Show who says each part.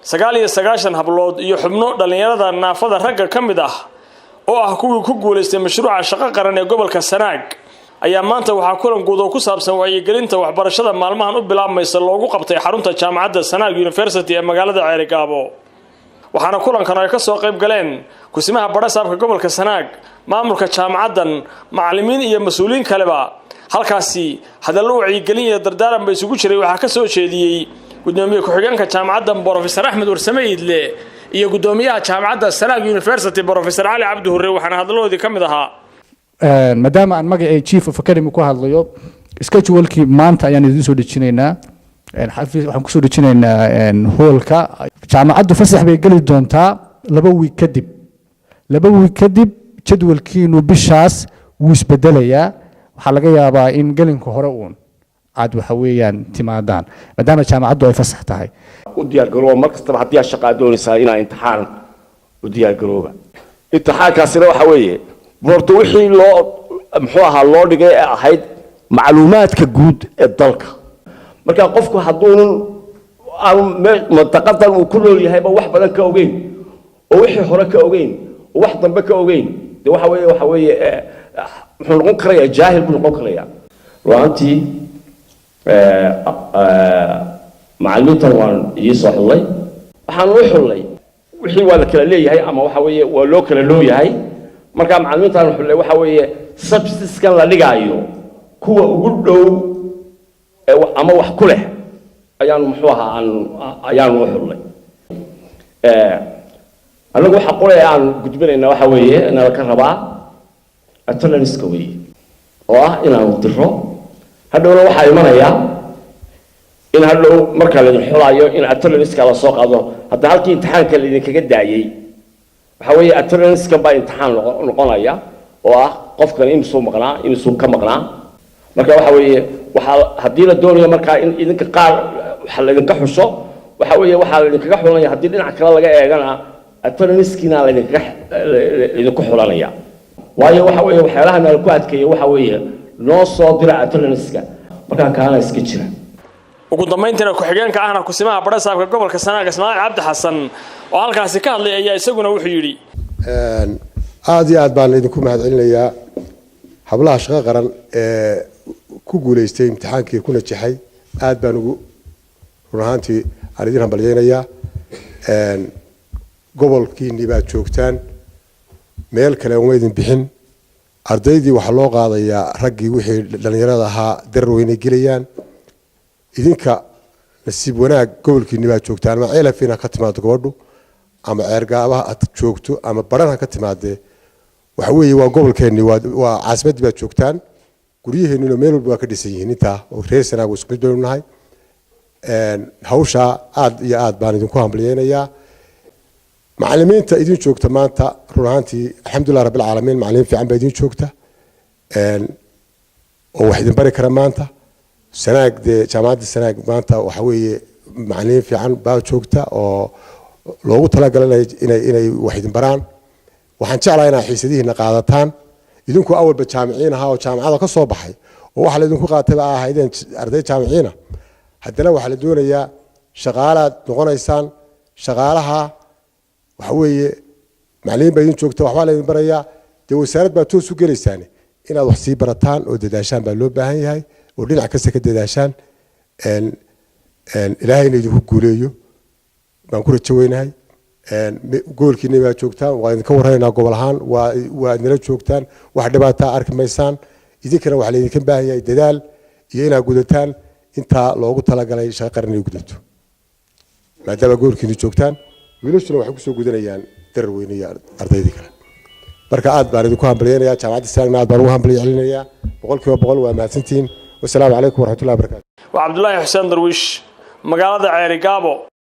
Speaker 1: 99 hablood iyo xubno dhalinyarada naafada ragga kamid ah oo ah kuwii ku guuleystay mashruuca shaqo qaran ee gobolka Sanaag ayaa maanta waxa kulan guud oo ku saabsan wacyigelinta waxbarashada maalmahan u bilaabmaysa loogu qabtay xarunta jaamacadda Sanaag University ee magaalada Ceerigaabo waxaana kulankan ay ka soo qayb galeen kusimaha barasaabka gobolka Sanaag maamulka jaamacaddan macallimiin iyo mas'uuliyiin kaleba halkaasi hadallo wacyigelin iyo dardaaran bay isugu jiray waxa ka soo jeediyay gudoomiye ku-xigeenka jaamacaddan Professor Axmed Warsame Idle iyo gudoomiyaha jaamacadda Sanaag University Professor Ali Cabdi Hurre waxaana hadalloodii kamid ahaa
Speaker 2: maadaama aan magacay chief of academy ku hadlayo schedule-kii maanta ayaan idin soo dhijinaynaa waxaan ku soo dhijinaynaa hoolka jaamacaddu fasax bay gali doontaa 2 week kadib jadwalkiinu bishaas wuu isbedelayaa waxaa laga yaabaa in galinka hore uun aad waxa weeyaan timaadaan maadaama jaamacaddu ay fasax tahay
Speaker 3: u diyaar garooba markastaba haddii aad shaqo doonaysaa inaa imtixaan u diyaar garooba imtixaankaasina waxa weeye borto wixii loo dhigay ahayd macluumaadka guud ee dalka marka qofku hadduu mantaqadan uu ku nool yahay wax badan ka ogeyn oo wixii hore ka ogeyn oo wax dambe ka ogeyn waxa weeye wuxuu noqon karayaa jaahil buu noqon karayaa runtii macallimiintan waan ii soo xulay waxaan u xulay wixii waa la kala leeyahay ama waxa weeye waa loo kala looyahay marka macallimiintan xulay waxa weeye substance-kan la dhigaayo kuwa ugu dhow ama wax ku leh ayaan muxuu ahaa ayaan u xulay anagu waxa qolay aan gudbinayna waxa weeye inaan ka rabaa attendance-ka weeye oo ah inaan diro hadhowna waxa imanaya in hadhow marka la xulayo in attendance-ka la soo qaado hadda halkii imtixaanka la idin kaga daayay waxa weeye attendance-ka baa imtixaan noqonaya oo ah qofkan inuu maqnaa inuu ka maqnaa marka waxa weeye waxa hadii la doonayo marka in idinka qaar waxa la idinka xusho waxa weeye waxa la idinka xulanaya hadii dhinac kale laga eegana attendance-kina la idinka xulanaya waayo waxa weeye waxyaalaha aan ku adkeeyo waxa weeye noo soo dira attendance-ka marka kaana iska jira
Speaker 1: ugu dambeyntiina ku-xigeenka ahna kusimaha barasaabka gobolka Sanaag Ismaaciil Cabdi Xasan oo halkaasi ka hadlay ayaa isaguna wuxuu yiri
Speaker 4: aad iyo aad baan idinku mahadcelinayaa hablaha shaqo qaran ee ku guuleystay imtixaankii ku najaxay aad baan ugu runaantii aan idin hambalyeynaya gobolkiinii baad joogtaan meel kale uma idin bixin ardaydii waxa loo qaadayaa raggii wixii dhalinyarada ahaa darweyne gelayaan idinka nasiib wanaag gobolkiinii baad joogtaan ama ceelafina ka timaado gobadhu ama ceergaabaha aad joogto ama baran ka timaadee waxa weeye waa gobolkeennii waa caasimadii baad joogtaan guryaheennuna meel walba waa ka dhisan yihiin intaa oo reer Sanaag isku mid baynu nahay hawsha aad iyo aad baan idinku hambalyeynaya macallimiinta idin joogta maanta runaantii alxamdulillah rabbil caalamiin macallimiin fiican baa idin joogta oo wax idin bari kara maanta Sanaag jaamacadda Sanaag maanta waxa weeye macallimiin fiican baa joogta oo loogu talagalay inay wax idin baraan waxaan jeclahay inaad xiisadihiina qaadataan idinku awalba jaamiciin ahaa oo jaamacada ka soo baxay oo waxa la idinku qaatay baa ahaydeen arday jaamiciina haddana waxa la doonayaa shaqaalaad noqonaysaan shaqaalaha waxa weeye macallimiin baa idin joogta waxbaa la idin barayaa dee wasaarad baa toos u gelaysaan inaad wax sii barataan oo dadaashaan baa loo baahan yahay oo dhinac kasta ka dadaashaan ilaahayna idinku guuleeyo baan ku rajaweynahay gobolkiina baa joogtaan waa idinka warraynaa gobol ahaan waa idinla joogtaan wax dhibaataa arki maysaan idinkana waxa la idinka baahan yahay dadaal iyo inaad gudataan intaa loogu talagalay shaqo qaran inay gudato maadaama gobolkiina joogtaan wiilashuna waxay kusoo gudanayaan darweyne iyo ardaydii kale marka aad baan idinku hambalyeynaya jaamacadda Sanaagna aad baan ugu hambalyeynaya 100% waa mahadsantihiin wassalaamu calaykum waraxmatullahi wabarakaatuh
Speaker 1: waa Cabdullaahi Xuseen Darwiish magaalada Ceerigaabo